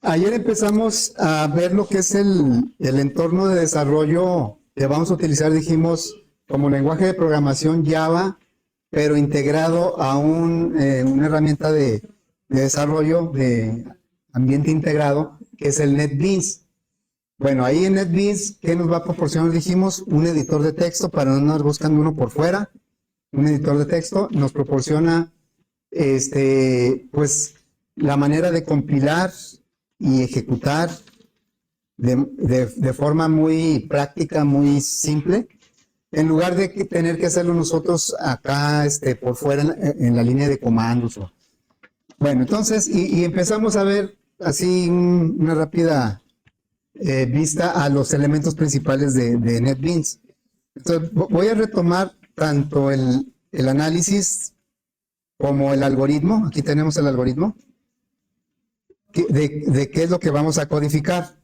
Ayer empezamos a ver lo que es el entorno de desarrollo que vamos a utilizar, dijimos, como lenguaje de programación Java, pero integrado a una herramienta de desarrollo de ambiente integrado, que es el NetBeans. Bueno, ahí en NetBeans, ¿qué nos va a proporcionar? Dijimos, un editor de texto para no andar buscando uno por fuera. Un editor de texto nos proporciona, pues, la manera de compilar y ejecutar de forma muy práctica, muy simple, en lugar de tener que hacerlo nosotros acá por fuera en la línea de comandos. Bueno, entonces, y empezamos a ver así una rápida vista a los elementos principales de NetBeans. Entonces, voy a retomar tanto el análisis como el algoritmo. Aquí tenemos el algoritmo de qué es lo que vamos a codificar.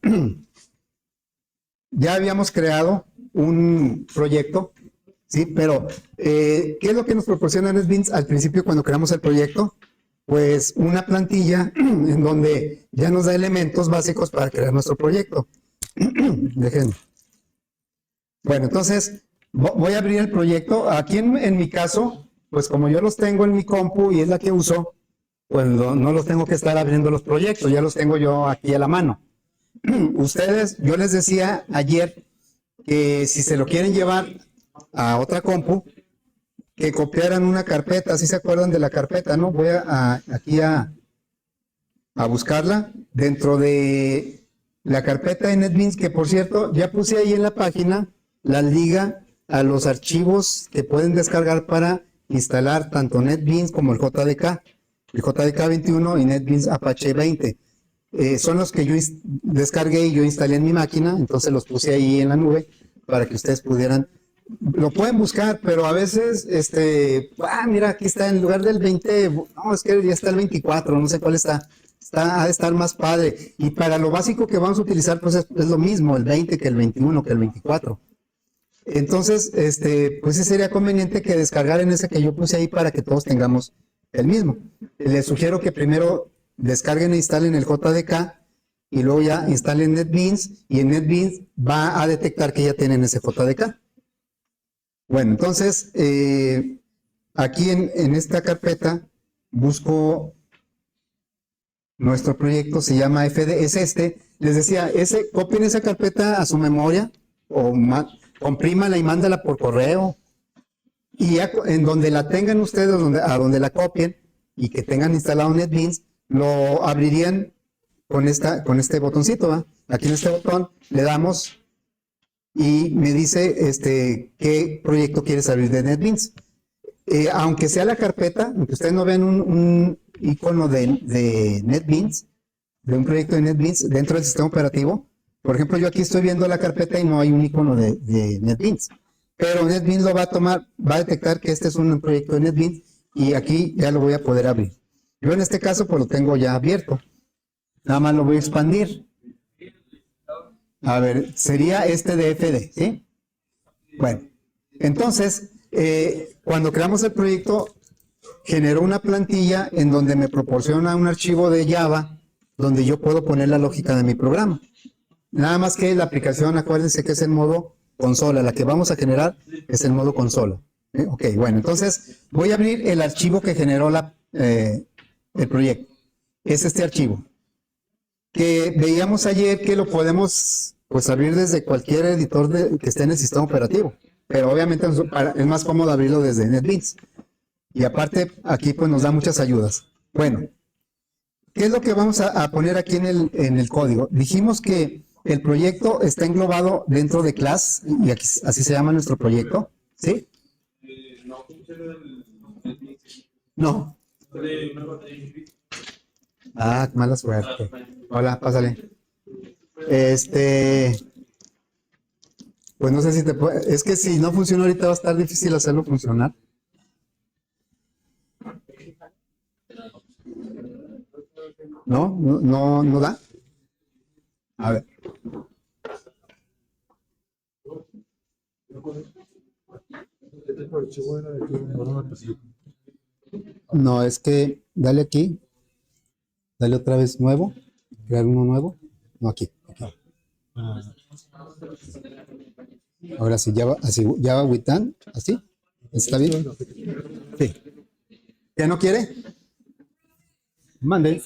Ya habíamos creado un proyecto, ¿sí? Pero, ¿qué es lo que nos proporciona NetBeans al principio cuando creamos el proyecto? Pues una plantilla en donde ya nos da elementos básicos para crear nuestro proyecto. Déjenme. Bueno, entonces voy a abrir el proyecto. Aquí en mi caso, pues como yo los tengo en mi compu y es la que uso, pues no los tengo que estar abriendo los proyectos, ya los tengo yo aquí a la mano. Ustedes, yo les decía ayer que si se lo quieren llevar a otra compu, que copiaran una carpeta, si se acuerdan de la carpeta, ¿no? Voy aquí a buscarla dentro de la carpeta de NetBeans, que por cierto, ya puse ahí en la página la liga a los archivos que pueden descargar para instalar tanto NetBeans como el JDK 21 y NetBeans Apache 20. Son los que yo descargué y yo instalé en mi máquina, entonces los puse ahí en la nube para que ustedes pudieran, lo pueden buscar, pero a veces, mira, aquí está en lugar del 20, no, es que ya está el 24, no sé cuál está. Ha de estar más padre. Y para lo básico que vamos a utilizar, pues es lo mismo, el 20 que el 21 que el 24. Entonces, pues sí sería conveniente que descargaran ese que yo puse ahí para que todos tengamos el mismo. Les sugiero que primero descarguen e instalen el JDK y luego ya instalen NetBeans y en NetBeans va a detectar que ya tienen ese JDK. Bueno, entonces, aquí en esta carpeta busco nuestro proyecto, se llama FD, es les decía, copien esa carpeta a su memoria o comprímala y mándala por correo y ya en donde la tengan ustedes, a donde la copien y que tengan instalado NetBeans, lo abrirían con este botoncito, ¿va? Aquí en este botón le damos y me dice qué proyecto quieres abrir de NetBeans. Aunque sea la carpeta, aunque ustedes no vean un icono de NetBeans, de un proyecto de NetBeans dentro del sistema operativo, por ejemplo, yo aquí estoy viendo la carpeta y no hay un icono de NetBeans, pero NetBeans lo va a tomar, va a detectar que este es un proyecto de NetBeans y aquí ya lo voy a poder abrir. Yo en este caso pues lo tengo ya abierto, nada más lo voy a expandir. A ver, sería este de FD, ¿sí? Bueno, entonces, cuando creamos el proyecto, generó una plantilla en donde me proporciona un archivo de Java donde yo puedo poner la lógica de mi programa. Nada más que la aplicación, acuérdense que es el modo consola, la que vamos a generar es el modo consola. Ok, bueno, entonces voy a abrir el archivo que generó el proyecto. Es este archivo, que veíamos ayer que lo podemos pues abrir desde cualquier editor que esté en el sistema operativo, pero obviamente es más cómodo abrirlo desde NetBeans. Y aparte, aquí pues nos da muchas ayudas. Bueno, ¿qué es lo que vamos a poner aquí en el código? Dijimos que el proyecto está englobado dentro de class, y aquí, así se llama nuestro proyecto, ¿sí? No. Ah, mala suerte. Hola, pásale. Pues no sé si te puede, es que si no funciona ahorita va a estar difícil hacerlo funcionar. No da. A ver. No, es que dale aquí Dale otra vez nuevo. Crear uno nuevo. No, aquí. Ahora sí, Java, así, Java with an, así. ¿Está bien? Sí. ¿Ya no quiere? Mande.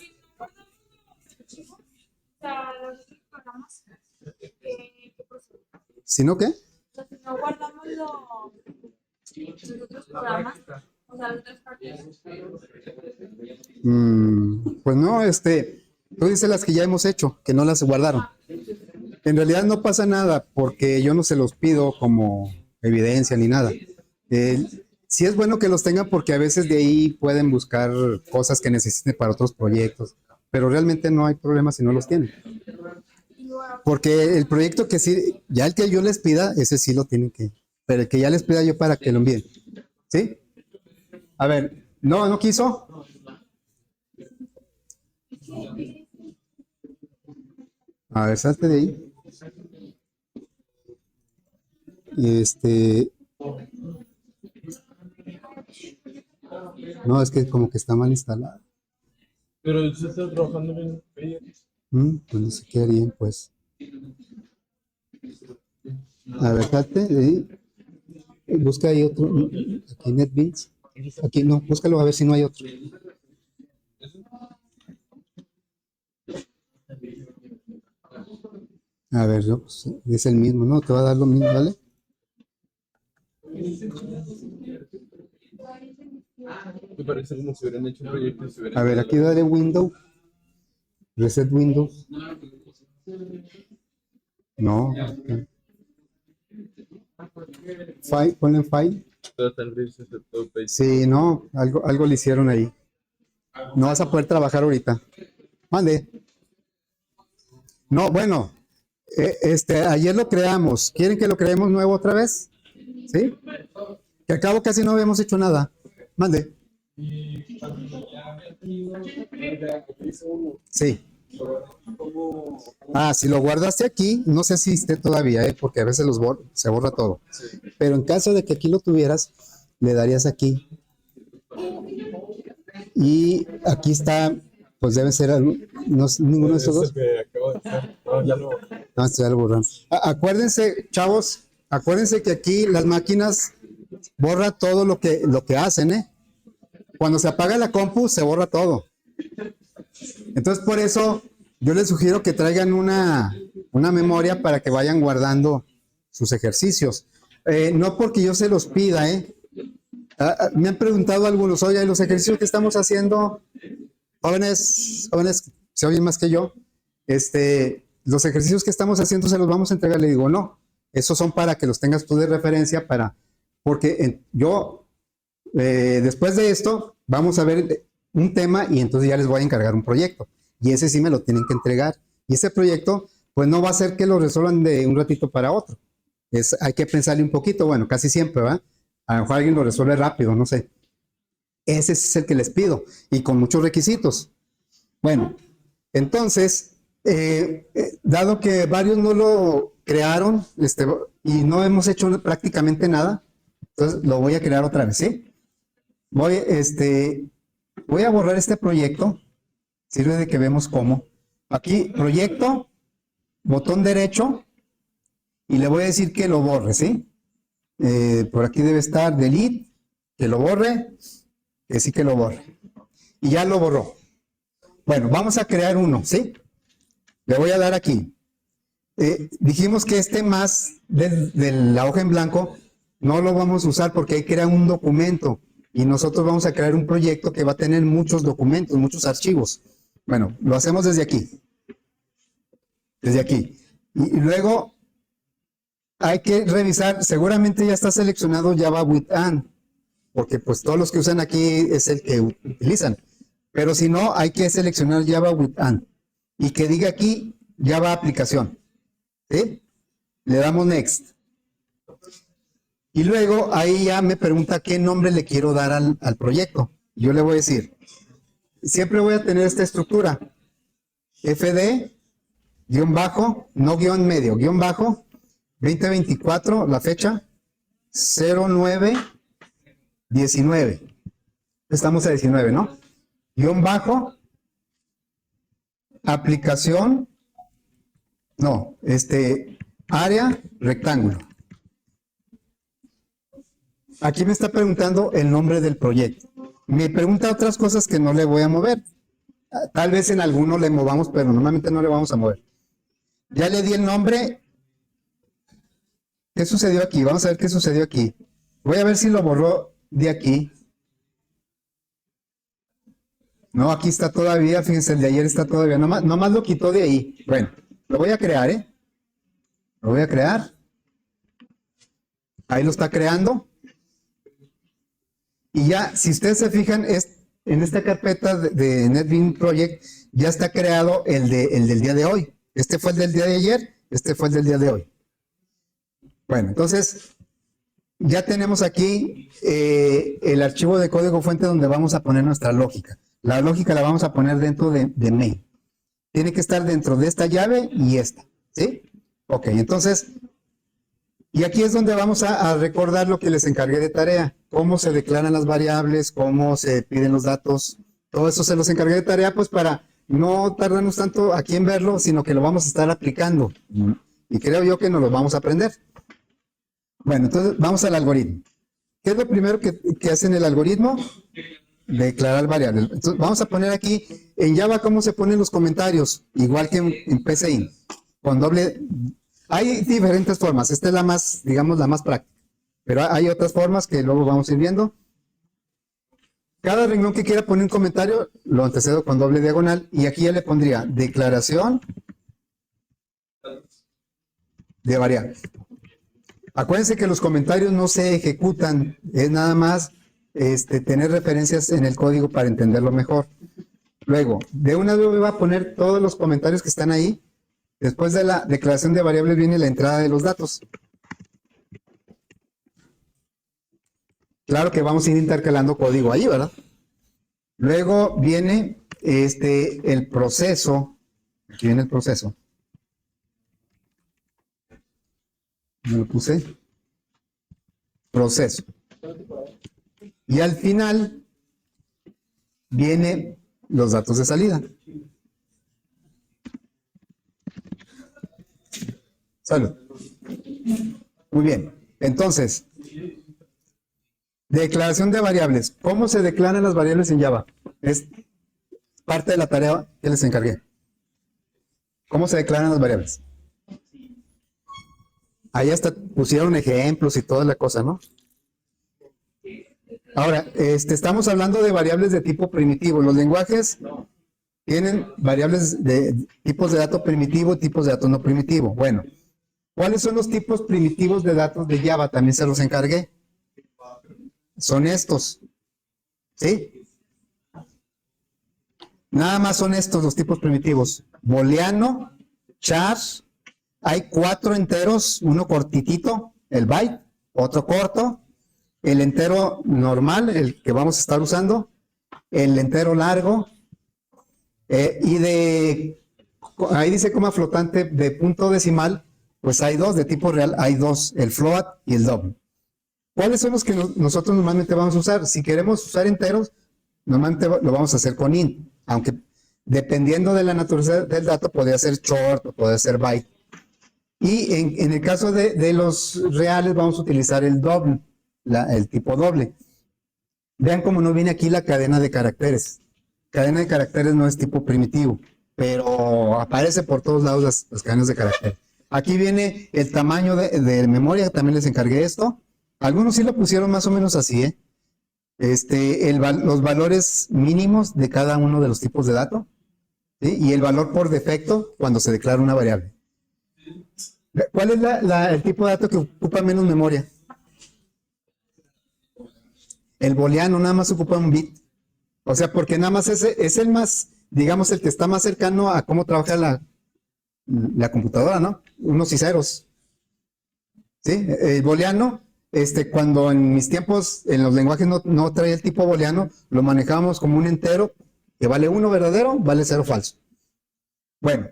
¿Si no qué? No guardamos los otros programas, o sea, las otras partes. Pues no, tú dices las que ya hemos hecho, que no las guardaron. En realidad no pasa nada porque yo no se los pido como evidencia ni nada. Sí es bueno que los tengan porque a veces de ahí pueden buscar cosas que necesiten para otros proyectos, pero realmente no hay problema si no los tienen. Porque el proyecto que sí, ya el que yo les pida, ese sí lo tienen que, pero el que ya les pida yo para que lo envíen. ¿Sí? A ver, no quiso. A ver, salte de ahí. No, es que como que está mal instalado. Pero usted está trabajando bien. Pues no sé qué harían, pues. A ver, salte de ahí. Busca ahí otro. Aquí NetBeans. Aquí no, búscalo a ver si no hay otro. A ver, pues, es el mismo, ¿no? Te va a dar lo mismo, ¿vale? Me parece como si hubieran hecho un proyecto y se hubieran... A ver, aquí dale Windows. Reset Windows. No. File, ponle file. Sí, no, algo le hicieron ahí. No vas a poder trabajar ahorita. Mande. No, bueno, ayer lo creamos. ¿Quieren que lo creemos nuevo otra vez? ¿Sí? Que al cabo casi no habíamos hecho nada. Mande. Sí. Si lo guardaste aquí, no sé si esté todavía, porque a veces se borra todo. Pero en caso de que aquí lo tuvieras, le darías aquí. Y aquí está, pues debe ser ninguno de esos dos. No, estoy algo borrando. Acuérdense, chavos, acuérdense que aquí las máquinas borra todo lo que hacen, ¿eh? Cuando se apaga la compu, se borra todo. Entonces, por eso, yo les sugiero que traigan una memoria para que vayan guardando sus ejercicios. No porque yo se los pida, ¿eh? Me han preguntado algunos, oye, los ejercicios que estamos haciendo, jóvenes, se oyen más que yo, los ejercicios que estamos haciendo se los vamos a entregar. Le digo, no, esos son para que los tengas tú de referencia, porque yo, después de esto, vamos a ver un tema y entonces ya les voy a encargar un proyecto. Y ese sí me lo tienen que entregar. Y ese proyecto, pues no va a ser que lo resuelvan de un ratito para otro. Hay que pensarle un poquito, bueno, casi siempre, ¿verdad? A lo mejor alguien lo resuelve rápido, no sé. Ese es el que les pido y con muchos requisitos. Bueno, entonces, dado que varios no lo crearon y no hemos hecho prácticamente nada, entonces lo voy a crear otra vez, ¿sí? Voy a borrar este proyecto. Sirve de que vemos cómo. Aquí, proyecto, botón derecho, y le voy a decir que lo borre, ¿sí? Por aquí debe estar delete, que lo borre, que sí que lo borre. Y ya lo borró. Bueno, vamos a crear uno, ¿sí? Le voy a dar aquí. Dijimos que más de la hoja en blanco no lo vamos a usar porque hay que crear un documento y nosotros vamos a crear un proyecto que va a tener muchos documentos, muchos archivos. Bueno, lo hacemos desde aquí. Desde aquí. Y luego hay que revisar, seguramente ya está seleccionado Java with an, porque pues todos los que usan aquí es el que utilizan. Pero si no, hay que seleccionar Java with an y que diga aquí Java aplicación. ¿Sí? Le damos next. Y luego ahí ya me pregunta qué nombre le quiero dar al proyecto. Yo le voy a decir, siempre voy a tener esta estructura. FD, guión bajo, no guión medio, guión bajo, 2024, la fecha, 09-19. Estamos a 19, ¿no? Guión bajo, aplicación, no, área rectángulo. Aquí me está preguntando el nombre del proyecto. Me pregunta otras cosas que no le voy a mover. Tal vez en alguno le movamos, pero normalmente no le vamos a mover. Ya le di el nombre. ¿Qué sucedió aquí? Vamos a ver qué sucedió aquí. Voy a ver si lo borró de aquí. No, aquí está todavía. Fíjense, el de ayer está todavía. Nomás lo quitó de ahí. Bueno, lo voy a crear, ¿eh? Lo voy a crear. Ahí lo está creando. Y ya, si ustedes se fijan, en esta carpeta de NetBeans Project ya está creado el del día de hoy. Este fue el del día de ayer, este fue el del día de hoy. Bueno, entonces, ya tenemos aquí el archivo de código fuente donde vamos a poner nuestra lógica. La lógica la vamos a poner dentro de main. Tiene que estar dentro de esta llave y esta, ¿sí? Ok, entonces, y aquí es donde vamos a recordar lo que les encargué de tarea. Cómo se declaran las variables, cómo se piden los datos. Todo eso se los encargué de tarea, pues para no tardarnos tanto aquí en verlo, sino que lo vamos a estar aplicando. Y creo yo que nos lo vamos a aprender. Bueno, entonces vamos al algoritmo. ¿Qué es lo primero que hace en el algoritmo? Declarar variables. Entonces vamos a poner aquí en Java cómo se ponen los comentarios, igual que en PCInt. Con doble... Hay diferentes formas. Esta es la más, digamos, la más práctica. Pero hay otras formas que luego vamos a ir viendo. Cada renglón que quiera poner un comentario, lo antecedo con doble diagonal. Y aquí ya le pondría declaración de variables. Acuérdense que los comentarios no se ejecutan. Es nada más tener referencias en el código para entenderlo mejor. Luego, de una vez voy a poner todos los comentarios que están ahí. Después de la declaración de variables viene la entrada de los datos. Claro que vamos a ir intercalando código ahí, ¿verdad? Luego viene el proceso. Aquí viene el proceso. ¿Me lo puse? Proceso. Y al final vienen los datos de salida. Salud. Muy bien. Entonces, declaración de variables. ¿Cómo se declaran las variables en Java? Es parte de la tarea que les encargué. ¿Cómo se declaran las variables? Ahí hasta pusieron ejemplos y toda la cosa, ¿no? Ahora, estamos hablando de variables de tipo primitivo. Los lenguajes tienen variables de tipos de datos primitivo y tipos de datos no primitivo. Bueno, ¿cuáles son los tipos primitivos de datos de Java? También se los encargué. Son estos. ¿Sí? Nada más son estos los tipos primitivos. Booleano, char. Hay 4 enteros, uno cortitito, el byte, otro corto, el entero normal, el que vamos a estar usando, el entero largo, y ahí dice coma flotante de punto decimal, pues hay 2, de tipo real hay 2, el float y el double. ¿Cuáles son los que nosotros normalmente vamos a usar? Si queremos usar enteros, normalmente lo vamos a hacer con int, aunque dependiendo de la naturaleza del dato, podría ser short o podría ser byte. Y en el caso de los reales vamos a utilizar el doble, el tipo doble. Vean cómo no viene aquí la cadena de caracteres. Cadena de caracteres no es tipo primitivo, pero aparece por todos lados las cadenas de caracteres. Aquí viene el tamaño de memoria, también les encargué esto. Algunos sí lo pusieron más o menos así, ¿eh? Los valores mínimos de cada uno de los tipos de datos, ¿sí? Y el valor por defecto cuando se declara una variable. ¿Cuál es el tipo de dato que ocupa menos memoria? El booleano nada más ocupa un bit. O sea, porque nada más es el más, digamos, el que está más cercano a cómo trabaja la computadora, ¿no? Unos y ceros. ¿Sí? El booleano, cuando en mis tiempos en los lenguajes no traía el tipo booleano, lo manejábamos como un entero que vale 1 verdadero, vale 0 falso. Bueno.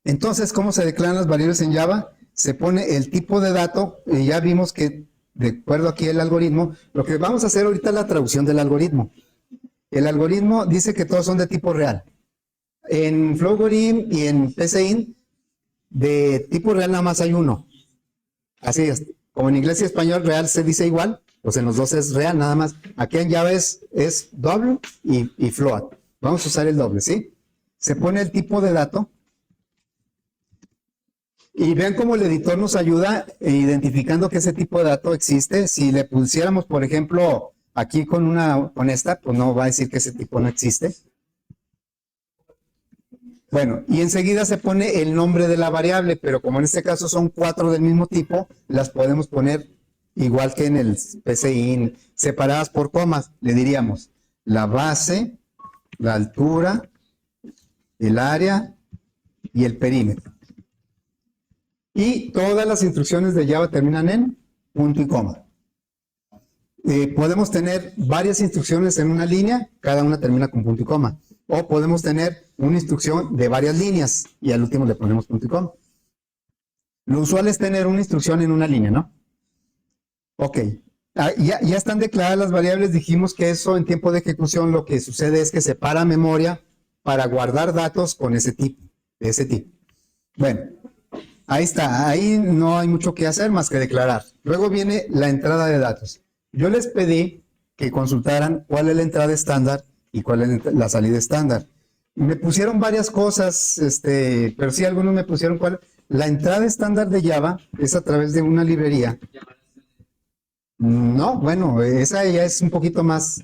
Entonces, ¿cómo se declaran las variables en Java? Se pone el tipo de dato, y ya vimos que, de acuerdo aquí el algoritmo, lo que vamos a hacer ahorita es la traducción del algoritmo. El algoritmo dice que todos son de tipo real. En Flowgorim y en PCIN, de tipo real nada más hay uno. Así es. Como en inglés y español real se dice igual, pues en los dos es real nada más. Aquí en Java es doble y float. Vamos a usar el doble, ¿sí? Se pone el tipo de dato. Y vean cómo el editor nos ayuda identificando que ese tipo de dato existe. Si le pusiéramos, por ejemplo, aquí con esta, pues no va a decir que ese tipo no existe. Bueno, y enseguida se pone el nombre de la variable, pero como en este caso son 4 del mismo tipo, las podemos poner igual que en el PCIN, separadas por comas. Le diríamos la base, la altura, el área y el perímetro. Y todas las instrucciones de Java terminan en punto y coma. Podemos tener varias instrucciones en una línea, cada una termina con punto y coma. O podemos tener una instrucción de varias líneas y al último le ponemos punto y coma. Lo usual es tener una instrucción en una línea, ¿no? Ok. Ya están declaradas las variables. Dijimos que eso en tiempo de ejecución lo que sucede es que separa memoria para guardar datos con ese tipo, de ese tipo. Bueno, ahí está. Ahí no hay mucho que hacer más que declarar. Luego viene la entrada de datos. Yo les pedí que consultaran cuál es la entrada estándar y cuál es la salida estándar. Me pusieron varias cosas, pero sí algunos me pusieron cuál. La entrada estándar de Java es a través de una librería. No, bueno, esa ya es un poquito más.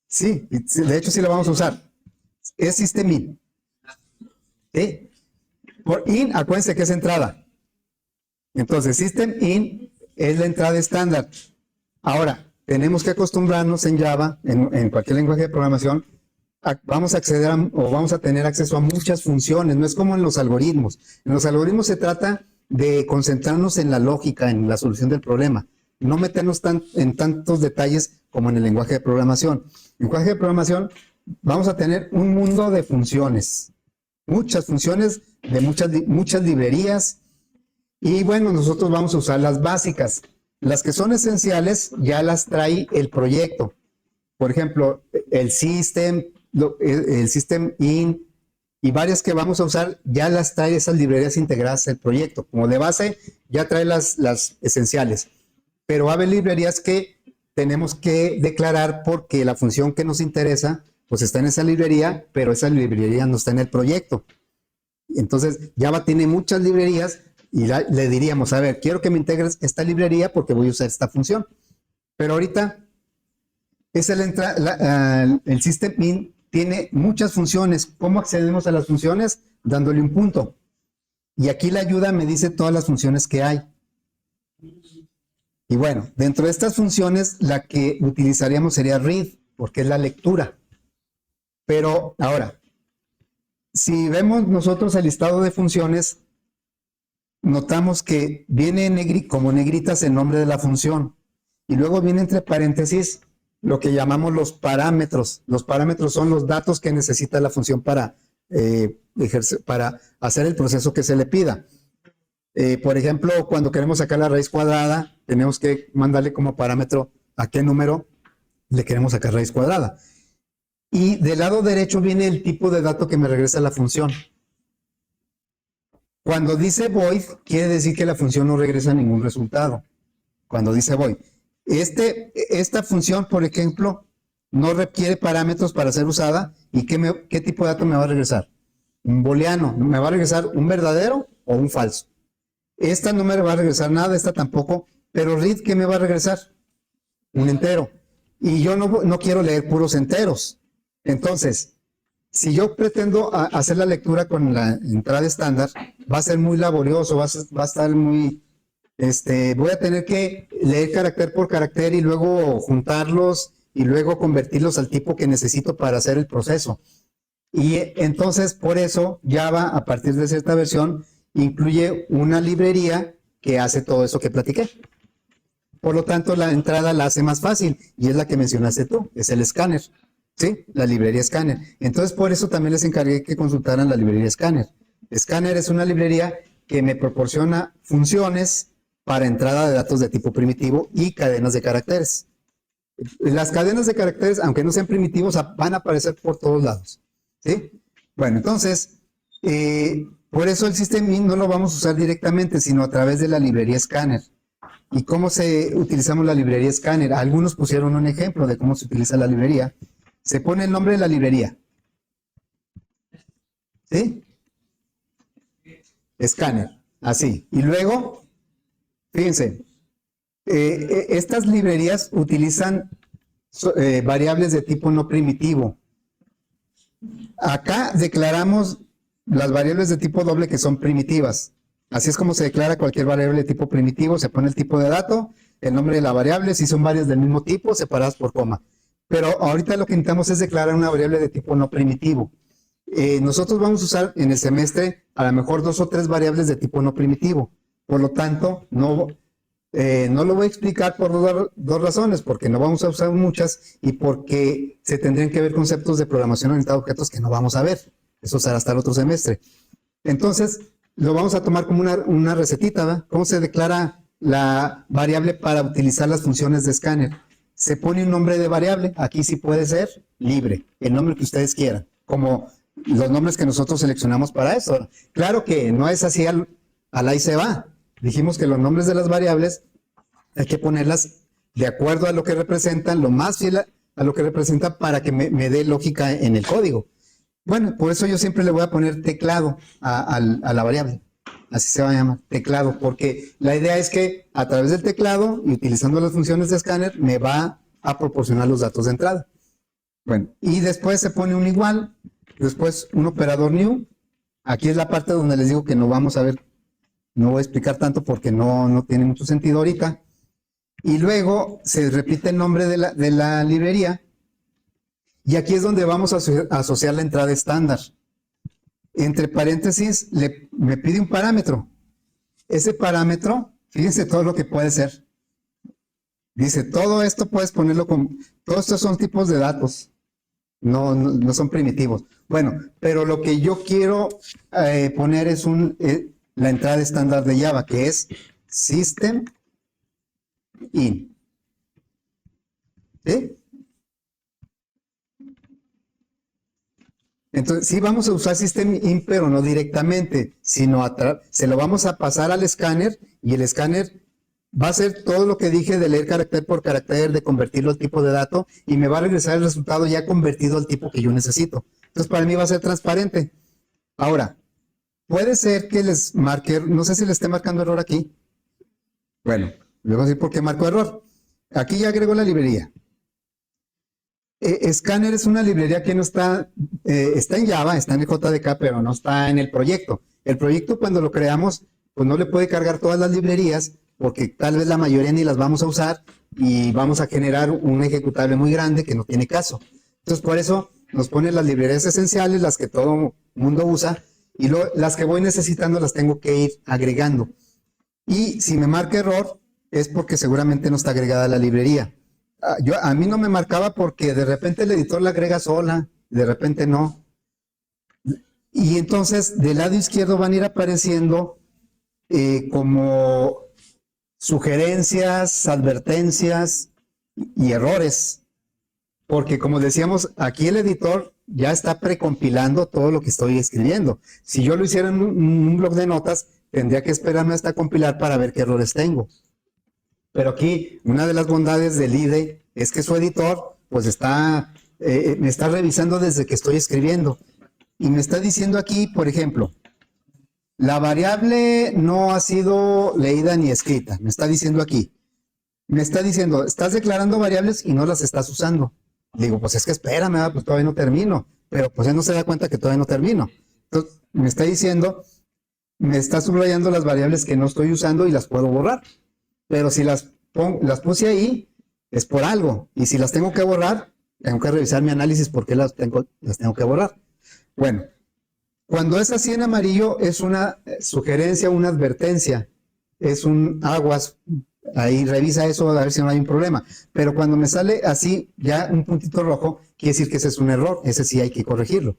Sí, de hecho sí la vamos a usar. Es system-in. ¿Sí? Por in, acuérdense que es entrada. Entonces, system-in es la entrada estándar. Ahora, tenemos que acostumbrarnos en Java, en cualquier lenguaje de programación, vamos a acceder o vamos a tener acceso a muchas funciones. No es como en los algoritmos. En los algoritmos se trata de concentrarnos en la lógica, en la solución del problema. No meternos en tantos detalles como en el lenguaje de programación. En el lenguaje de programación vamos a tener un mundo de funciones. Muchas funciones de muchas librerías. Y bueno, nosotros vamos a usar las básicas. Las que son esenciales ya las trae el proyecto. Por ejemplo, el system in y varias que vamos a usar ya las trae esas librerías integradas al proyecto. Como de base ya trae las esenciales. Pero va a haber librerías que tenemos que declarar porque la función que nos interesa pues está en esa librería, pero esa librería no está en el proyecto. Entonces Java tiene muchas librerías y le diríamos, a ver, quiero que me integres esta librería porque voy a usar esta función. Pero ahorita el system-in tiene muchas funciones. ¿Cómo accedemos a las funciones? Dándole un punto. Y aquí la ayuda me dice todas las funciones que hay. Y bueno, dentro de estas funciones, la que utilizaríamos sería read, porque es la lectura. Pero ahora, si vemos nosotros el listado de funciones, notamos que viene como negritas el nombre de la función. Y luego viene entre paréntesis lo que llamamos los parámetros. Los parámetros son los datos que necesita la función para hacer el proceso que se le pida. Por ejemplo, cuando queremos sacar la raíz cuadrada, tenemos que mandarle como parámetro a qué número le queremos sacar raíz cuadrada. Y del lado derecho viene el tipo de dato que me regresa la función. Cuando dice void, quiere decir que la función no regresa ningún resultado. Cuando dice void. Esta función, por ejemplo, no requiere parámetros para ser usada. ¿Y qué tipo de dato me va a regresar? Un booleano. ¿Me va a regresar un verdadero o un falso? Esta no me va a regresar nada, esta tampoco. Pero read, ¿qué me va a regresar? Un entero. Y yo no quiero leer puros enteros. Entonces, si yo pretendo hacer la lectura con la entrada estándar, va a ser muy laborioso, va a estar muy... voy a tener que leer carácter por carácter y luego juntarlos y luego convertirlos al tipo que necesito para hacer el proceso. Y entonces, por eso, Java, a partir de cierta versión, incluye una librería que hace todo eso que platiqué. Por lo tanto, la entrada la hace más fácil y es la que mencionaste tú, es el escáner. ¿Sí? La librería Scanner. Entonces, por eso también les encargué que consultaran la librería Scanner. Scanner es una librería que me proporciona funciones para entrada de datos de tipo primitivo y cadenas de caracteres. Las cadenas de caracteres, aunque no sean primitivos, van a aparecer por todos lados. ¿Sí? Bueno, entonces, por eso el System.in no lo vamos a usar directamente, sino a través de la librería Scanner. ¿Y cómo utilizamos la librería Scanner? Algunos pusieron un ejemplo de cómo se utiliza la librería. Se pone el nombre de la librería. ¿Sí? Scanner, así. Y luego, fíjense, estas librerías utilizan variables de tipo no primitivo. Acá declaramos las variables de tipo doble que son primitivas. Así es como se declara cualquier variable de tipo primitivo. Se pone el tipo de dato, el nombre de la variable, si son varias del mismo tipo, separadas por coma. Pero ahorita lo que necesitamos es declarar una variable de tipo no primitivo. Nosotros vamos a usar en el semestre a lo mejor 2 o 3 variables de tipo no primitivo. Por lo tanto, no lo voy a explicar por dos razones, porque no vamos a usar muchas y porque se tendrían que ver conceptos de programación orientada a objetos que no vamos a ver. Eso será hasta el otro semestre. Entonces, lo vamos a tomar como una recetita, ¿verdad? ¿Cómo se declara la variable para utilizar las funciones de Scanner? Se pone un nombre de variable, aquí sí puede ser libre, el nombre que ustedes quieran, como los nombres que nosotros seleccionamos para eso. Claro que no es así al ahí se va. Dijimos que los nombres de las variables hay que ponerlas de acuerdo a lo que representan, lo más fiel a lo que representan para que me dé lógica en el código. Bueno, por eso yo siempre le voy a poner teclado a la variable. Así se va a llamar, teclado, porque la idea es que a través del teclado y utilizando las funciones de Scanner me va a proporcionar los datos de entrada. Bueno, y después se pone un igual, después un operador new. Aquí es la parte donde les digo que no vamos a ver, no voy a explicar tanto porque no tiene mucho sentido ahorita. Y luego se repite el nombre de la librería. Y aquí es donde vamos a asociar la entrada estándar. Entre paréntesis, me pide un parámetro. Ese parámetro, fíjense todo lo que puede ser. Dice, todo esto puedes ponerlo con... Todos estos son tipos de datos. No son primitivos. Bueno, pero lo que yo quiero poner es la entrada estándar de Java, que es System In. ¿Sí? Entonces, sí vamos a usar System.in, pero no directamente, sino se lo vamos a pasar al escáner y el escáner va a hacer todo lo que dije de leer carácter por carácter, de convertirlo al tipo de dato y me va a regresar el resultado ya convertido al tipo que yo necesito. Entonces, para mí va a ser transparente. Ahora, puede ser que les marque, no sé si le esté marcando error aquí. Bueno, le voy a decir por qué marco error. Aquí ya agrego la librería. Scanner es una librería que no está en Java, está en el JDK, pero no está en el proyecto. El proyecto cuando lo creamos, pues no le puede cargar todas las librerías, porque tal vez la mayoría ni las vamos a usar y vamos a generar un ejecutable muy grande que no tiene caso. Entonces por eso nos pone las librerías esenciales, las que todo mundo usa, y las que voy necesitando las tengo que ir agregando. Y si me marca error, es porque seguramente no está agregada la librería. A mí no me marcaba porque de repente el editor la agrega sola, de repente no. Y entonces del lado izquierdo van a ir apareciendo como sugerencias, advertencias y errores. Porque como decíamos, aquí el editor ya está precompilando todo lo que estoy escribiendo. Si yo lo hiciera en un blog de notas, tendría que esperarme hasta compilar para ver qué errores tengo. Pero aquí, una de las bondades del IDE es que su editor, pues me está revisando desde que estoy escribiendo. Y me está diciendo aquí, por ejemplo, la variable no ha sido leída ni escrita. Me está diciendo aquí. Me está diciendo, estás declarando variables y no las estás usando. Digo, pues es que espérame, pues todavía no termino. Pero pues él no se da cuenta que todavía no termino. Entonces, me está diciendo, me está subrayando las variables que no estoy usando y las puedo borrar. Pero si las puse ahí, es por algo. Y si las tengo que borrar, tengo que revisar mi análisis por qué las tengo que borrar. Bueno, cuando es así en amarillo, es una sugerencia, una advertencia. Es un aguas. Ahí revisa eso a ver si no hay un problema. Pero cuando me sale así, ya un puntito rojo, quiere decir que ese es un error. Ese sí hay que corregirlo.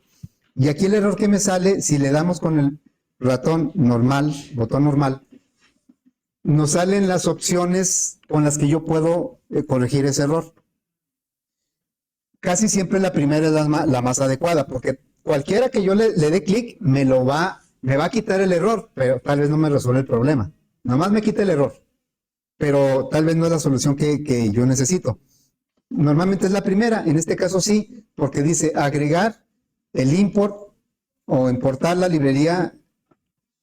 Y aquí el error que me sale, si le damos con el ratón normal, botón normal, nos salen las opciones con las que yo puedo corregir ese error. Casi siempre la primera es la más adecuada, porque cualquiera que yo le dé clic me va a quitar el error, pero tal vez no me resuelve el problema. Nomás me quita el error, pero tal vez no es la solución que yo necesito. Normalmente es la primera, en este caso sí, porque dice agregar el import o importar la librería,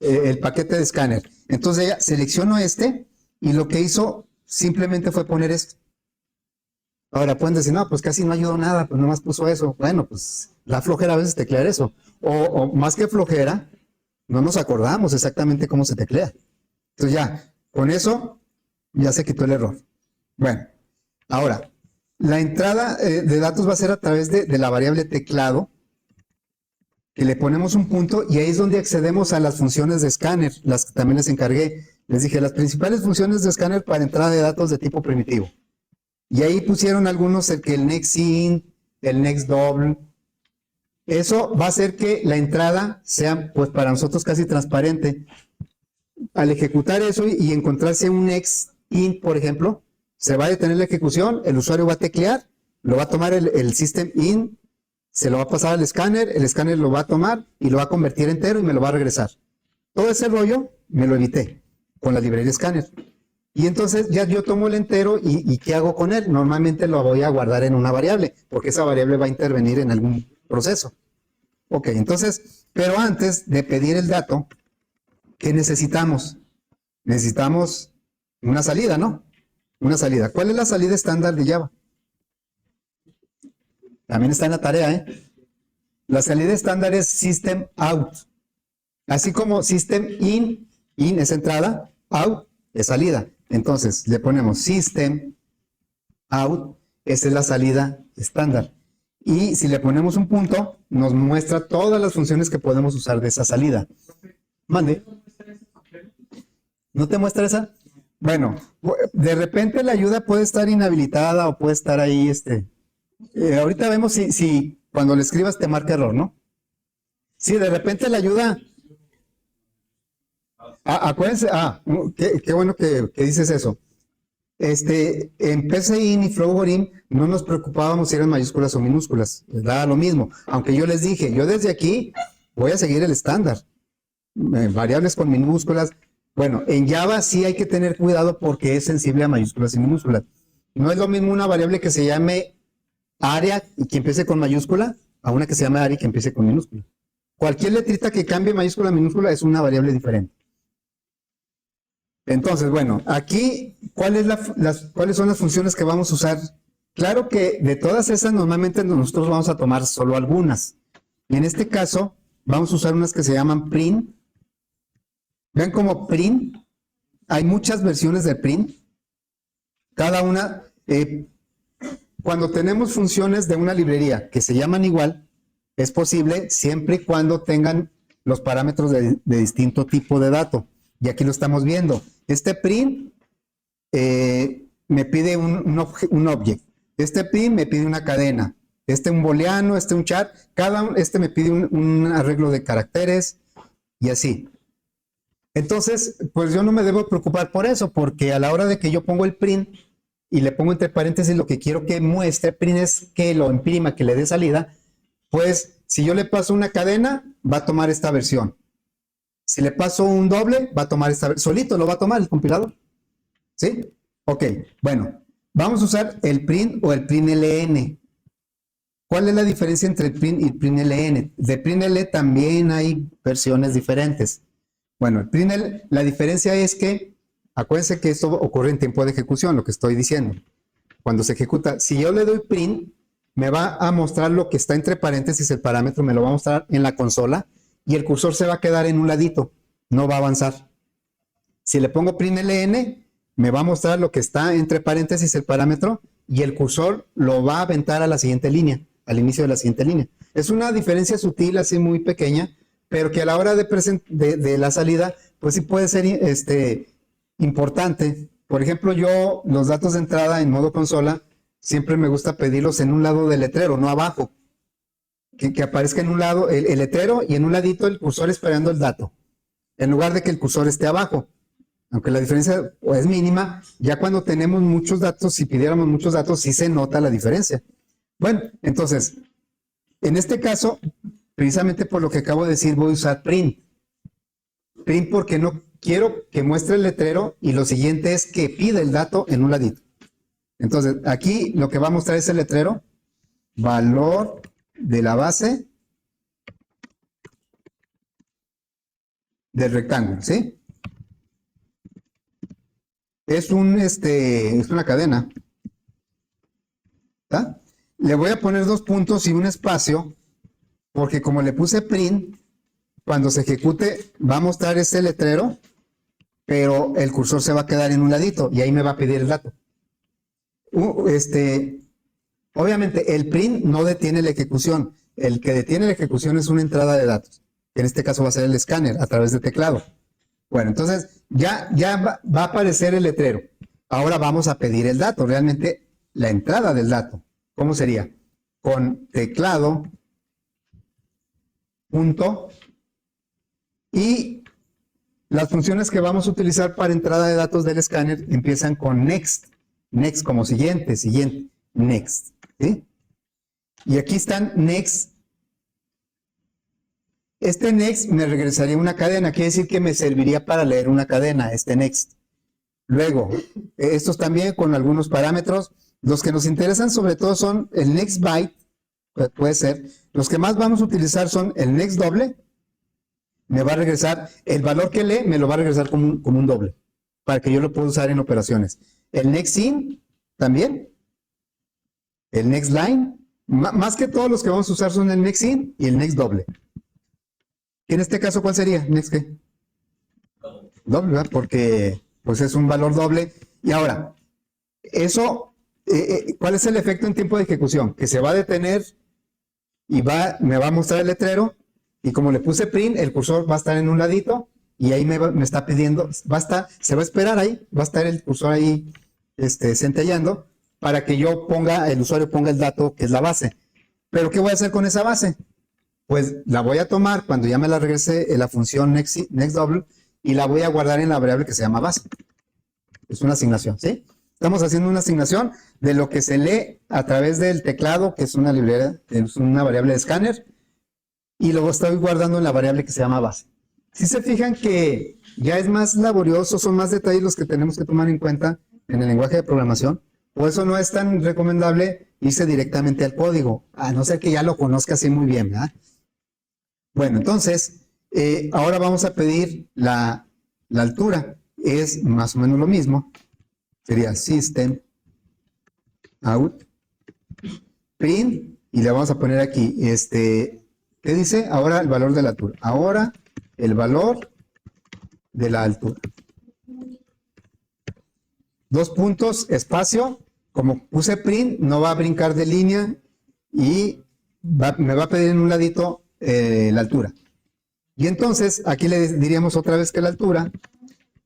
el paquete de escáner. Entonces ella seleccionó este y lo que hizo simplemente fue poner esto. Ahora pueden decir, no, pues casi no ayudó nada, pues nomás puso eso. Bueno, pues la flojera a veces teclear eso. O más que flojera, no nos acordamos exactamente cómo se teclea. Entonces ya, con eso ya se quitó el error. Bueno, ahora, la entrada de datos va a ser a través de la variable teclado, que le ponemos un punto y ahí es donde accedemos a las funciones de escáner, las que también les encargué. Les dije, las principales funciones de escáner para entrada de datos de tipo primitivo. Y ahí pusieron algunos, el next int, el next double. Eso va a hacer que la entrada sea, pues para nosotros casi transparente. Al ejecutar eso y encontrarse un next int, por ejemplo, se va a detener la ejecución, el usuario va a teclear, lo va a tomar el system in, se lo va a pasar al escáner, el escáner lo va a tomar y lo va a convertir entero y me lo va a regresar. Todo ese rollo me lo evité con la librería escáner. Y entonces ya yo tomo el entero y ¿qué hago con él? Normalmente lo voy a guardar en una variable, porque esa variable va a intervenir en algún proceso. Ok, entonces, pero antes de pedir el dato, ¿qué necesitamos? Necesitamos una salida, ¿no? Una salida. ¿Cuál es la salida estándar de Java? También está en la tarea, ¿eh? La salida estándar es system out. Así como system in es entrada, out es salida. Entonces, le ponemos system out, esa es la salida estándar. Y si le ponemos un punto, nos muestra todas las funciones que podemos usar de esa salida. Mande. ¿No te muestra esa? Bueno, de repente la ayuda puede estar inhabilitada o puede estar ahí, ahorita vemos si cuando le escribas te marca error, ¿no? Sí, de repente la ayuda. Acuérdense, qué bueno que dices eso. En PCIN y Flowgorim no nos preocupábamos si eran mayúsculas o minúsculas, les daba lo mismo. Aunque yo les dije, yo desde aquí voy a seguir el estándar. Variables con minúsculas. Bueno, en Java sí hay que tener cuidado porque es sensible a mayúsculas y minúsculas. No es lo mismo una variable que se llame área y que empiece con mayúscula a una que se llame área y que empiece con minúscula. Cualquier letrita que cambie mayúscula a minúscula es una variable diferente. Entonces, bueno, aquí, ¿cuáles son las funciones que vamos a usar? Claro que de todas esas, normalmente nosotros vamos a tomar solo algunas. Y en este caso, vamos a usar unas que se llaman print. Vean como print, hay muchas versiones de print. Cada una, cuando tenemos funciones de una librería que se llaman igual, es posible siempre y cuando tengan los parámetros de distinto tipo de dato. Y aquí lo estamos viendo. Este print me pide un object. Este print me pide una cadena. Un booleano, un char. Me pide un arreglo de caracteres y así. Entonces, pues yo no me debo preocupar por eso, porque a la hora de que yo pongo el print y le pongo entre paréntesis lo que quiero que muestre, print es que lo imprima, que le dé salida, pues si yo le paso una cadena, va a tomar esta versión. Si le paso un doble, va a tomar esta versión. Solito lo va a tomar el compilador. ¿Sí? Ok, bueno, vamos a usar el print o el println. ¿Cuál es la diferencia entre el print y el println? De println también hay versiones diferentes. Bueno, el println, la diferencia es que, acuérdense que esto ocurre en tiempo de ejecución, lo que estoy diciendo. Cuando se ejecuta, si yo le doy print, me va a mostrar lo que está entre paréntesis, el parámetro me lo va a mostrar en la consola y el cursor se va a quedar en un ladito, no va a avanzar. Si le pongo println, me va a mostrar lo que está entre paréntesis, el parámetro, y el cursor lo va a aventar a la siguiente línea, al inicio de la siguiente línea. Es una diferencia sutil, así muy pequeña, pero que a la hora de la salida, pues sí puede ser importante. Por ejemplo, yo los datos de entrada en modo consola, siempre me gusta pedirlos en un lado del letrero, no abajo. Que aparezca en un lado el letrero y en un ladito el cursor esperando el dato, en lugar de que el cursor esté abajo. Aunque la diferencia es mínima, ya cuando tenemos muchos datos, si pidiéramos muchos datos, sí se nota la diferencia. Bueno, entonces, en este caso, precisamente por lo que acabo de decir, voy a usar print. Print porque no quiero que muestre el letrero y lo siguiente es que pida el dato en un ladito. Entonces, aquí lo que va a mostrar es el letrero, valor de la base del rectángulo, ¿sí? Es una cadena. ¿Está? Le voy a poner 2 puntos y un espacio, porque como le puse print, cuando se ejecute va a mostrar ese letrero, pero el cursor se va a quedar en un ladito y ahí me va a pedir el dato. Obviamente el print no detiene la ejecución. El que detiene la ejecución es una entrada de datos, que en este caso va a ser el escáner a través de teclado. Bueno, entonces ya va a aparecer el letrero. Ahora vamos a pedir el dato, realmente la entrada del dato. ¿Cómo sería? Con teclado, punto, y las funciones que vamos a utilizar para entrada de datos del escáner empiezan con next. Next como siguiente, next. ¿Sí? Y aquí están next. Este next me regresaría una cadena, quiere decir que me serviría para leer una cadena, este next. Luego, estos también con algunos parámetros. Los que nos interesan sobre todo son el next byte, puede ser. Los que más vamos a utilizar son el next doble. Me va a regresar, el valor que lee me lo va a regresar como un doble, para que yo lo pueda usar en operaciones. El next in también. El next line. Más que todos los que vamos a usar son el next in y el next doble. En este caso, ¿cuál sería? ¿Next qué? Doble, ¿verdad? Porque pues es un valor doble. Y ahora, eso, ¿cuál es el efecto en tiempo de ejecución? Que se va a detener y me va a mostrar el letrero. Y como le puse print, el cursor va a estar en un ladito y ahí me está pidiendo, se va a esperar ahí, va a estar el cursor ahí centellando para que el usuario ponga el dato que es la base. Pero ¿qué voy a hacer con esa base? Pues la voy a tomar cuando ya me la regrese la función nextDouble y la voy a guardar en la variable que se llama base. Es una asignación, ¿sí? Estamos haciendo una asignación de lo que se lee a través del teclado, que es una librería, es una variable de escáner, y luego estoy guardando en la variable que se llama base. Si se fijan que ya es más laborioso, son más detalles los que tenemos que tomar en cuenta en el lenguaje de programación, por eso no es tan recomendable irse directamente al código, a no ser que ya lo conozca así muy bien, ¿verdad? Bueno, entonces, ahora vamos a pedir la altura, es más o menos lo mismo, sería system out print, y le vamos a poner aquí, ¿qué dice? Ahora el valor de la altura. Ahora el valor de la altura. 2 puntos, espacio. Como puse print, no va a brincar de línea y me va a pedir en un ladito la altura. Y entonces, aquí le diríamos otra vez que la altura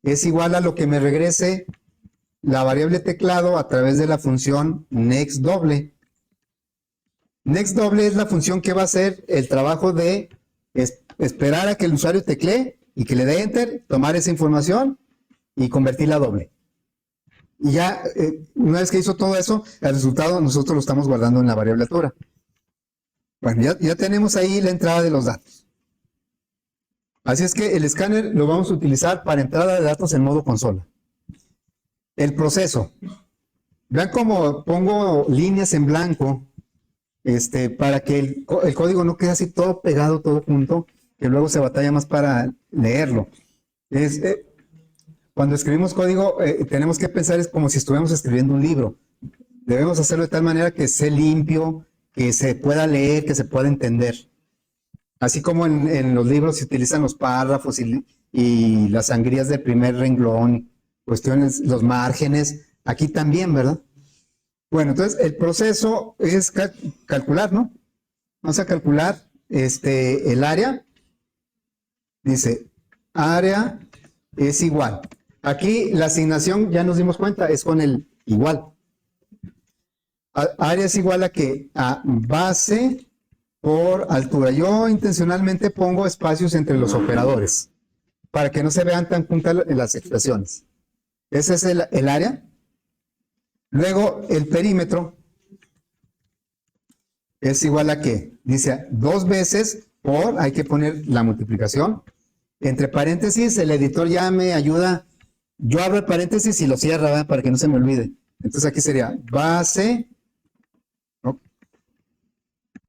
es igual a lo que me regrese la variable teclado a través de la función nextDouble. NextDouble es la función que va a hacer el trabajo de esperar a que el usuario teclee y que le dé enter, tomar esa información y convertirla a doble. Y ya, una vez que hizo todo eso, el resultado nosotros lo estamos guardando en la variable altura. Bueno, ya tenemos ahí la entrada de los datos. Así es que el escáner lo vamos a utilizar para entrada de datos en modo consola. El proceso. Vean cómo pongo líneas en blanco. Para que el código no quede así todo pegado, todo junto, que luego se batalla más para leerlo. Cuando escribimos código, tenemos que pensar es como si estuviéramos escribiendo un libro. Debemos hacerlo de tal manera que sea limpio, que se pueda leer, que se pueda entender. Así como en los libros se utilizan los párrafos y las sangrías del primer renglón, cuestiones, los márgenes, aquí también, ¿verdad? Bueno, entonces el proceso es calcular, ¿no? Vamos a calcular el área. Dice, área es igual. Aquí la asignación, ya nos dimos cuenta, es con el igual. Área es igual a ¿qué? A base por altura. Yo intencionalmente pongo espacios entre los operadores para que no se vean tan juntas las expresiones. Ese es el área. Luego, el perímetro es igual a ¿qué? Dice 2 veces por, hay que poner la multiplicación. Entre paréntesis, el editor ya me ayuda. Yo abro el paréntesis y lo cierro, ¿verdad? Para que no se me olvide. Entonces aquí sería base, ¿no?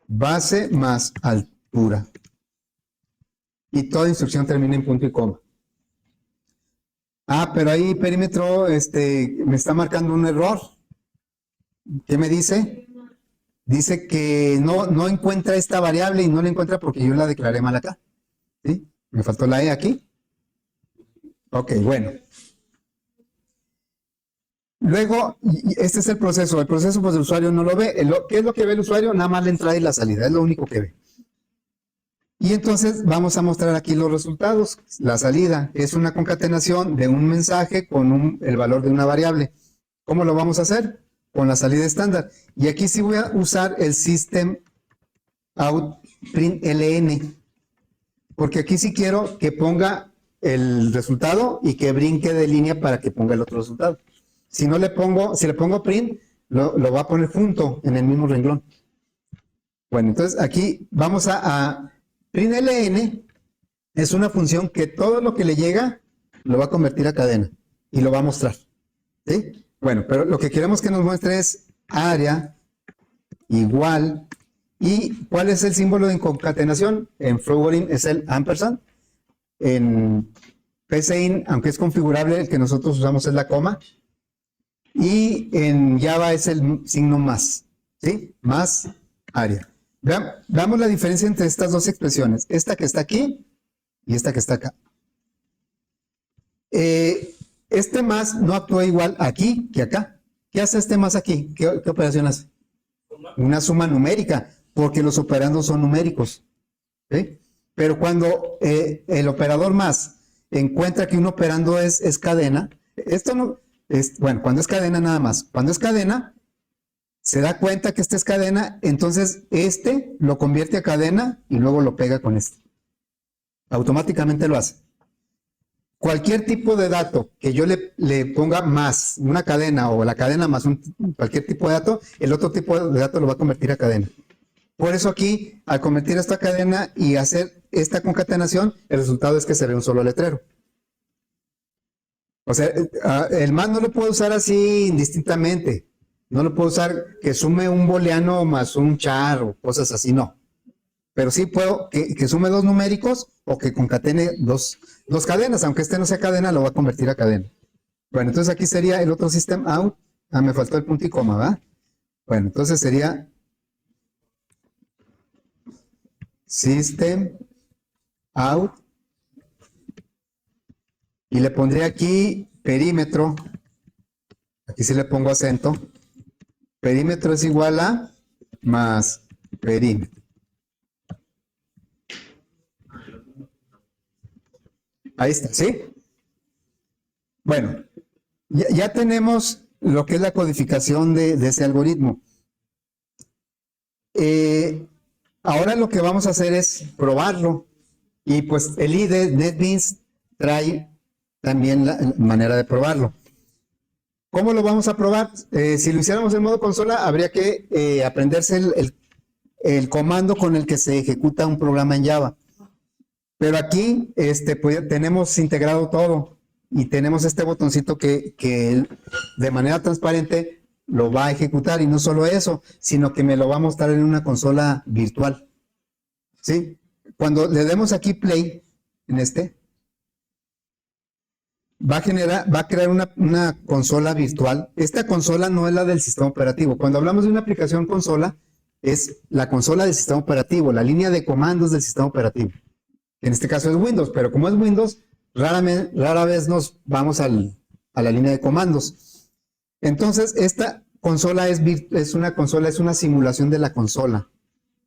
Base más altura. Y toda instrucción termina en punto y coma. Ah, pero ahí perímetro, me está marcando un error. ¿Qué me dice? Dice que no encuentra esta variable y no la encuentra porque yo la declaré mal acá. ¿Sí? Me faltó la E aquí. Ok, bueno. Luego, este es el proceso. El proceso, pues el usuario no lo ve. ¿Qué es lo que ve el usuario? Nada más la entrada y la salida. Es lo único que ve. Y entonces vamos a mostrar aquí los resultados. La salida es una concatenación de un mensaje con el valor de una variable. ¿Cómo lo vamos a hacer? Con la salida estándar. Y aquí sí voy a usar el system out println, porque aquí sí quiero que ponga el resultado y que brinque de línea para que ponga el otro resultado. Si le pongo print, lo va a poner junto en el mismo renglón. Bueno, entonces aquí vamos a println es una función que todo lo que le llega lo va a convertir a cadena y lo va a mostrar. ¿Sí? Bueno, pero lo que queremos que nos muestre es área igual. ¿Y cuál es el símbolo de concatenación? En Flowering es el ampersand. En PCIN, aunque es configurable, el que nosotros usamos es la coma. Y en Java es el signo más. ¿Sí? Más área. Veamos la diferencia entre estas dos expresiones. Esta que está aquí y esta que está acá. Este más no actúa igual aquí que acá. ¿Qué hace este más aquí? ¿Qué operación hace? Una suma numérica, porque los operandos son numéricos. ¿Sí? Pero cuando el operador más encuentra que un operando es cadena, esto no es, bueno, cuando es cadena nada más. Cuando es cadena, se da cuenta que esta es cadena, entonces lo convierte a cadena y luego lo pega con este. Automáticamente lo hace. Cualquier tipo de dato que yo le ponga más una cadena o la cadena más cualquier tipo de dato, el otro tipo de dato lo va a convertir a cadena. Por eso aquí, al convertir esta cadena y hacer esta concatenación, el resultado es que se ve un solo letrero. O sea, el más no lo puedo usar así indistintamente. No lo puedo usar que sume un booleano más un char o cosas así, no. Pero sí puedo que sume dos numéricos o que concatene dos cadenas. Aunque este no sea cadena, lo va a convertir a cadena. Bueno, entonces aquí sería el otro system out. Ah, me faltó el punto y coma, ¿verdad? Bueno, entonces sería system out. Y le pondré aquí perímetro. Aquí sí le pongo acento. Perímetro es igual a más perímetro. Ahí está, ¿sí? Bueno, ya tenemos lo que es la codificación de ese algoritmo. Ahora lo que vamos a hacer es probarlo. Y pues el IDE NetBeans trae también la manera de probarlo. ¿Cómo lo vamos a probar? Si lo hiciéramos en modo consola, habría que aprenderse el comando con el que se ejecuta un programa en Java. Pero aquí pues, tenemos integrado todo y tenemos este botoncito que de manera transparente lo va a ejecutar, y no solo eso, sino que me lo va a mostrar en una consola virtual. ¿Sí? Cuando le demos aquí play en va a crear una consola virtual. Esta consola no es la del sistema operativo. Cuando hablamos de una aplicación consola, es la consola del sistema operativo, la línea de comandos del sistema operativo. En este caso es Windows, pero como es Windows, rara vez nos vamos a la línea de comandos. Entonces, esta consola es una simulación de la consola.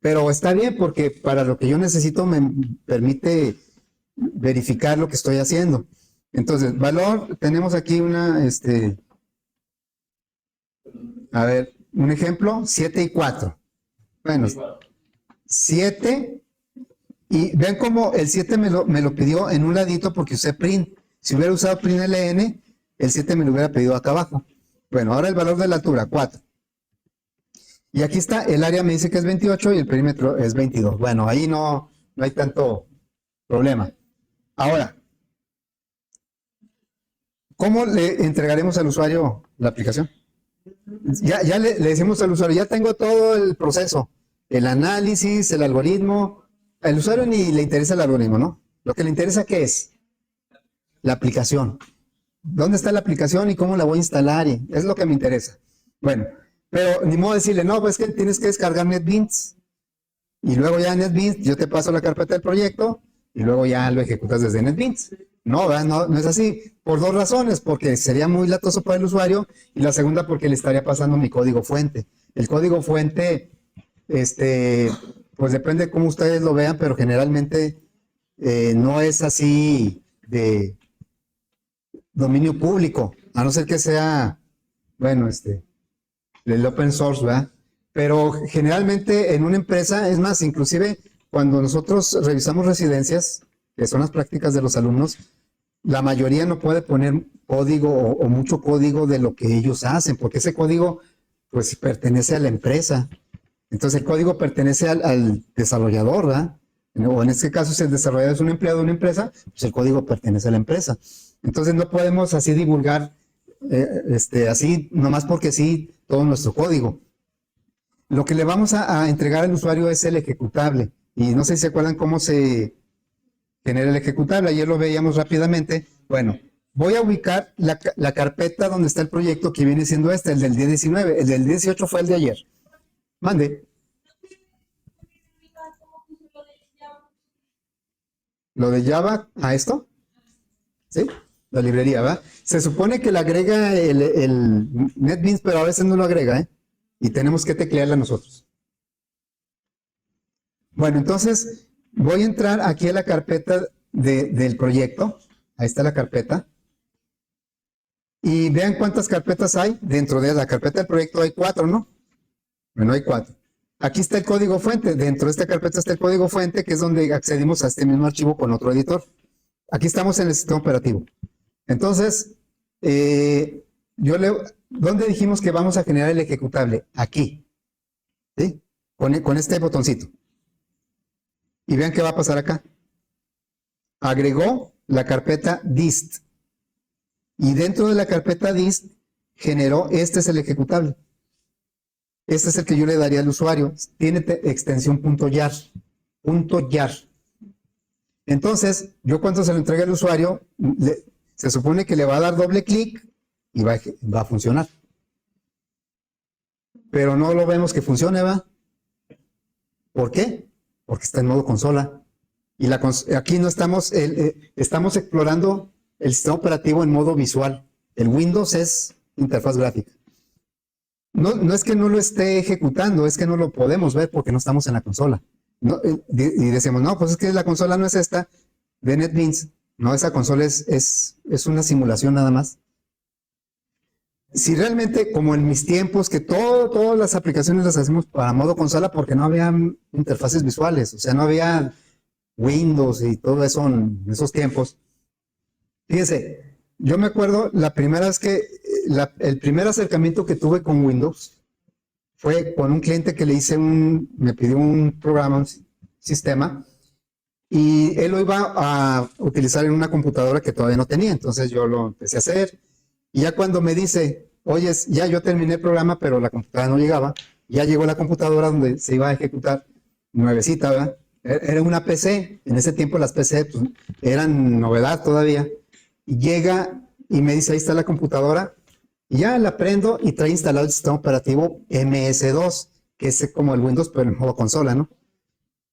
Pero está bien porque para lo que yo necesito me permite verificar lo que estoy haciendo. Entonces, valor, tenemos aquí a ver, un ejemplo, 7 y 4. Bueno, 7, y ven cómo el 7 me lo pidió en un ladito porque usé print. Si hubiera usado println, el 7 me lo hubiera pedido acá abajo. Bueno, ahora el valor de la altura, 4. Y aquí está, el área me dice que es 28 y el perímetro es 22. Bueno, ahí no no hay tanto problema. Ahora, ¿cómo le entregaremos al usuario la aplicación? Ya le decimos al usuario, ya tengo todo el proceso, el análisis, el algoritmo. Al usuario ni le interesa el algoritmo, ¿no? Lo que le interesa, ¿qué es? La aplicación. ¿Dónde está la aplicación y cómo la voy a instalar? Y es lo que me interesa. Bueno, pero ni modo de decirle, no, pues que tienes que descargar NetBeans. Y luego ya en NetBeans yo te paso la carpeta del proyecto y luego ya lo ejecutas desde NetBeans. No, ¿verdad? No es así. Por dos razones. Porque sería muy latoso para el usuario y la segunda porque le estaría pasando mi código fuente. El código fuente, pues depende de cómo ustedes lo vean, pero generalmente no es así de dominio público, a no ser que sea, bueno, el open source, ¿verdad? Pero generalmente en una empresa, es más, inclusive cuando nosotros revisamos residencias, que son las prácticas de los alumnos, la mayoría no puede poner código o mucho código de lo que ellos hacen, porque ese código pues pertenece a la empresa. Entonces el código pertenece al desarrollador, ¿verdad? O en este caso, si el desarrollador es un empleado de una empresa, pues el código pertenece a la empresa. Entonces no podemos así divulgar, así nomás porque sí, todo nuestro código. Lo que le vamos a entregar al usuario es el ejecutable. Y no sé si se acuerdan cómo se genera el ejecutable. Ayer lo veíamos rápidamente. Bueno, voy a ubicar la carpeta donde está el proyecto que viene siendo el del día 19. El del 18 fue el de ayer. Mande. Lo de Java a esto, ¿sí? La librería, ¿va? Se supone que le agrega el NetBeans, pero a veces no lo agrega, ¿eh? Y tenemos que teclearla nosotros. Bueno, entonces voy a entrar aquí a la carpeta del proyecto. Ahí está la carpeta. Y vean cuántas carpetas hay. Dentro de la carpeta del proyecto hay 4, ¿no? Bueno, hay 4. Aquí está el código fuente. Dentro de esta carpeta está el código fuente, que es donde accedimos a este mismo archivo con otro editor. Aquí estamos en el sistema operativo. Entonces, ¿dónde dijimos que vamos a generar el ejecutable? Aquí. ¿Sí? Con este botoncito. Y vean qué va a pasar acá. Agregó la carpeta dist. Y dentro de la carpeta dist generó, este es el ejecutable. Este es el que yo le daría al usuario. Tiene extensión .jar. .jar. Entonces, yo cuando se lo entregue al usuario, se supone que le va a dar doble clic y va a funcionar. Pero no lo vemos que funcione, ¿va? ¿Por qué? Porque está en modo consola. Y aquí no estamos, estamos explorando el sistema operativo en modo visual. El Windows es interfaz gráfica. No es que no lo esté ejecutando, es que no lo podemos ver porque no estamos en la consola. Y decimos, no, pues es que la consola no es esta de NetBeans. No, esa consola es una simulación nada más. Si realmente, como en mis tiempos, que todas las aplicaciones las hacemos para modo consola porque no había interfaces visuales, o sea, no había Windows y todo eso en esos tiempos. Fíjense, yo me acuerdo la primera vez que, el primer acercamiento que tuve con Windows fue con un cliente que me pidió un programa, un sistema, y él lo iba a utilizar en una computadora que todavía no tenía, entonces yo lo empecé a hacer, y ya cuando me dice, oye, ya yo terminé el programa, pero la computadora no llegaba, ya llegó la computadora donde se iba a ejecutar, nuevecita, ¿verdad? Era una PC, en ese tiempo las PC pues, eran novedad todavía, y llega y me dice, ahí está la computadora, y ya la prendo y trae instalado el sistema operativo MS2, que es como el Windows, pero en modo consola, ¿no?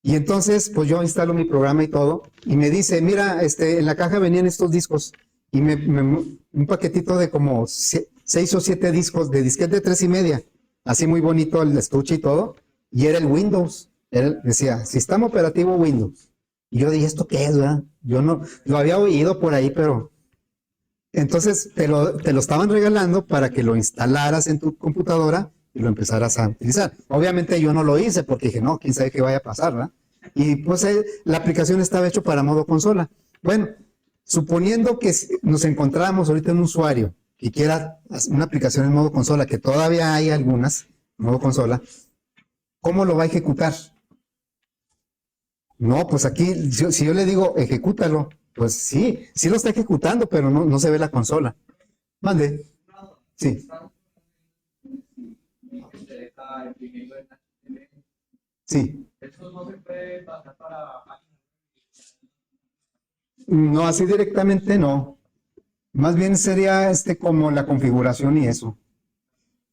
Y entonces, pues yo instalo mi programa y todo, y me dice, mira, en la caja venían estos discos, y un paquetito de como 6 o 7 discos de disquete de 3,5, así muy bonito el estuche y todo, y era el Windows, decía, sistema operativo Windows. Y yo dije, ¿esto qué es, verdad? Yo no, lo había oído por ahí, pero... Entonces te lo estaban regalando para que lo instalaras en tu computadora y lo empezaras a utilizar. Obviamente yo no lo hice porque dije, no, quién sabe qué vaya a pasar, ¿verdad? Y pues la aplicación estaba hecha para modo consola. Bueno, suponiendo que nos encontramos ahorita un usuario que quiera una aplicación en modo consola, que todavía hay algunas en modo consola, ¿cómo lo va a ejecutar? No, pues aquí, si yo le digo ejecútalo, pues sí, sí lo está ejecutando, pero no se ve la consola. Mande. Sí. Sí. No, así directamente no. Más bien sería como la configuración y eso.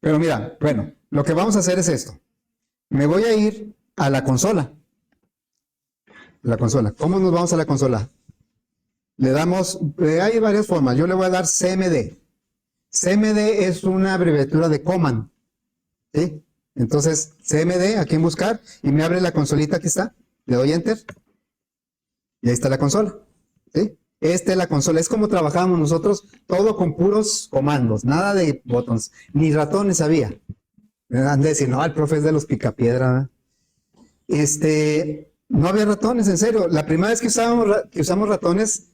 Pero mira, bueno, lo que vamos a hacer es esto. Me voy a ir a la consola. La consola. ¿Cómo nos vamos a la consola? Le damos, hay varias formas. Yo le voy a dar CMD. CMD es una abreviatura de command. ¿Sí? Entonces, CMD, aquí en buscar, y me abre la consolita, aquí está. Le doy enter. Y ahí está la consola. ¿Sí? Esta es la consola. Es como trabajábamos nosotros, todo con puros comandos, nada de botones, ni ratones había. Han de decir, no, el profe es de los picapiedra. No había ratones, en serio. La primera vez que usamos ratones,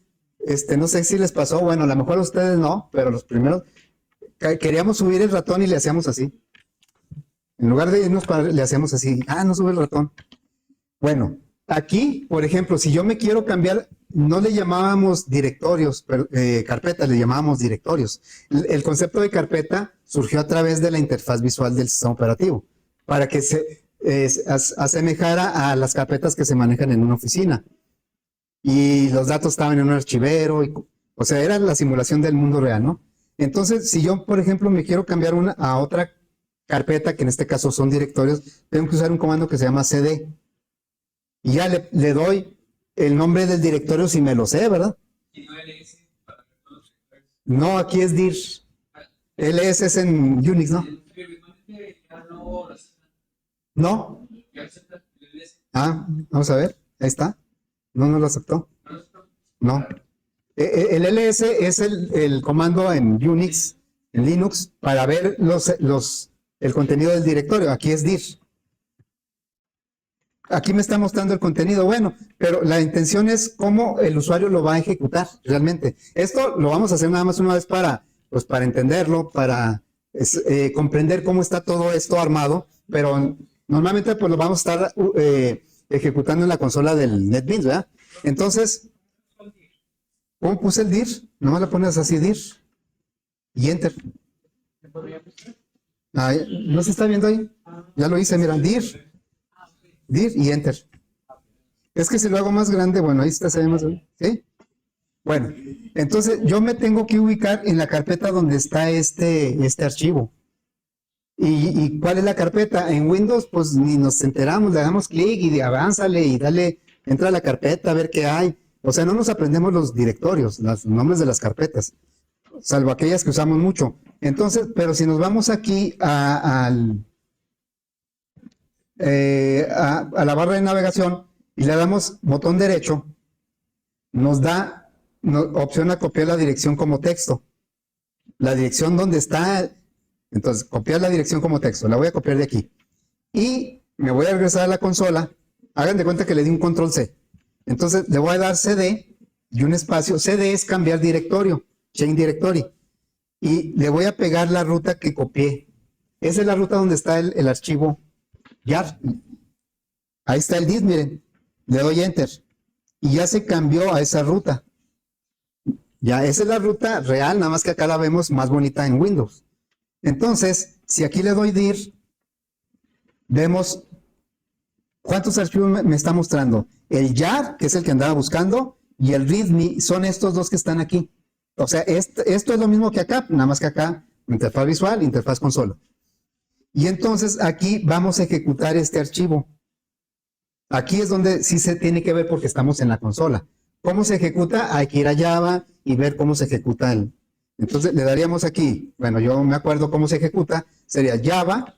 no sé si les pasó, bueno, a lo mejor a ustedes no, pero los primeros, queríamos subir el ratón y le hacíamos así. En lugar de irnos le hacíamos así, no sube el ratón. Bueno, aquí, por ejemplo, si yo me quiero cambiar, no le llamábamos directorios, carpetas, le llamábamos directorios. El concepto de carpeta surgió a través de la interfaz visual del sistema operativo, para que se asemejara a las carpetas que se manejan en una oficina. Y los datos estaban en un archivero, o sea, era la simulación del mundo real, ¿no? Entonces, si yo, por ejemplo, me quiero cambiar a otra carpeta, que en este caso son directorios, tengo que usar un comando que se llama cd. Y ya le doy el nombre del directorio si me lo sé, ¿verdad? ¿Y no ls? No, aquí es dir. ls es en Unix, ¿no? ¿No? Vamos a ver. Ahí está. No lo aceptó. No. El ls es el comando en Unix, en Linux, para ver el contenido del directorio. Aquí es dir. Aquí me está mostrando el contenido, bueno, pero la intención es cómo el usuario lo va a ejecutar realmente. Esto lo vamos a hacer nada más una vez para entenderlo, para comprender cómo está todo esto armado, pero normalmente pues lo vamos a estar ejecutando en la consola del NetBeans, ¿verdad? Entonces, ¿cómo puse el dir? Nomás le pones así dir y enter. ¿No se está viendo ahí? Ya lo hice, mira, dir y enter. Es que si lo hago más grande, bueno, ahí está, se ve más grande. ¿Sí? Bueno, entonces yo me tengo que ubicar en la carpeta donde está este archivo. ¿Y cuál es la carpeta? En Windows, pues ni nos enteramos, le damos clic y avánzale y entra a la carpeta a ver qué hay. O sea, no nos aprendemos los directorios, los nombres de las carpetas, salvo aquellas que usamos mucho. Entonces, pero si nos vamos aquí a la barra de navegación y le damos botón derecho, nos da opción a copiar la dirección como texto. La dirección donde está, entonces copiar la dirección como texto, la voy a copiar de aquí. Y me voy a regresar a la consola, hagan de cuenta que le di un control C. Entonces le voy a dar CD y un espacio, CD es cambiar directorio, change directory. Y le voy a pegar la ruta que copié. Esa es la ruta donde está el archivo YAR. Ahí está el disk, miren. Le doy enter. Y ya se cambió a esa ruta. Ya, esa es la ruta real, nada más que acá la vemos más bonita en Windows. Entonces, si aquí le doy dir, vemos cuántos archivos me está mostrando. El YAR, que es el que andaba buscando, y el README son estos dos que están aquí. O sea, esto es lo mismo que acá, nada más que acá, interfaz visual, interfaz consola. Y entonces aquí vamos a ejecutar este archivo. Aquí es donde sí se tiene que ver porque estamos en la consola. ¿Cómo se ejecuta? Hay que ir a Java y ver cómo se ejecuta Entonces le daríamos aquí, bueno, yo me acuerdo cómo se ejecuta, sería Java,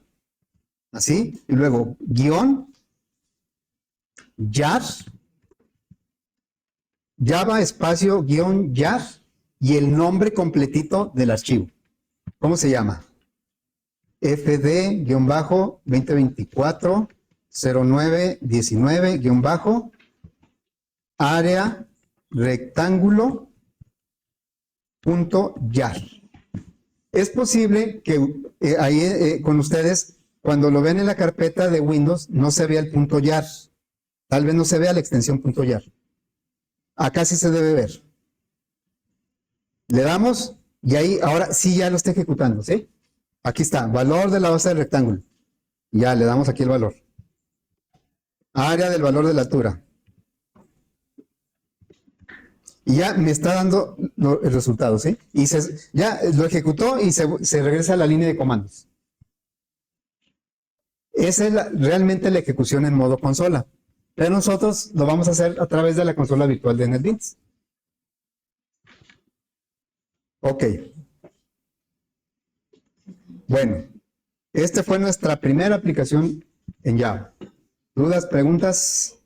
así, y luego guión, YAR, Java espacio guión YAR y el nombre completito del archivo. ¿Cómo se llama? FD-2024-0919-área rectángulo .yar. Es posible que ahí con ustedes, cuando lo ven en la carpeta de Windows, no se vea el .yar. Tal vez no se vea la extensión .jar. Acá sí se debe ver. Le damos y ahí ahora sí ya lo está ejecutando, ¿sí? Aquí está, valor de la base del rectángulo. Ya le damos aquí el valor. Área del valor de la altura. Y ya me está dando el resultado, ¿sí? Y ya lo ejecutó y se regresa a la línea de comandos. Esa es realmente la ejecución en modo consola. Pero nosotros lo vamos a hacer a través de la consola virtual de NetBeans. Ok. Bueno, esta fue nuestra primera aplicación en Java. ¿Dudas, preguntas?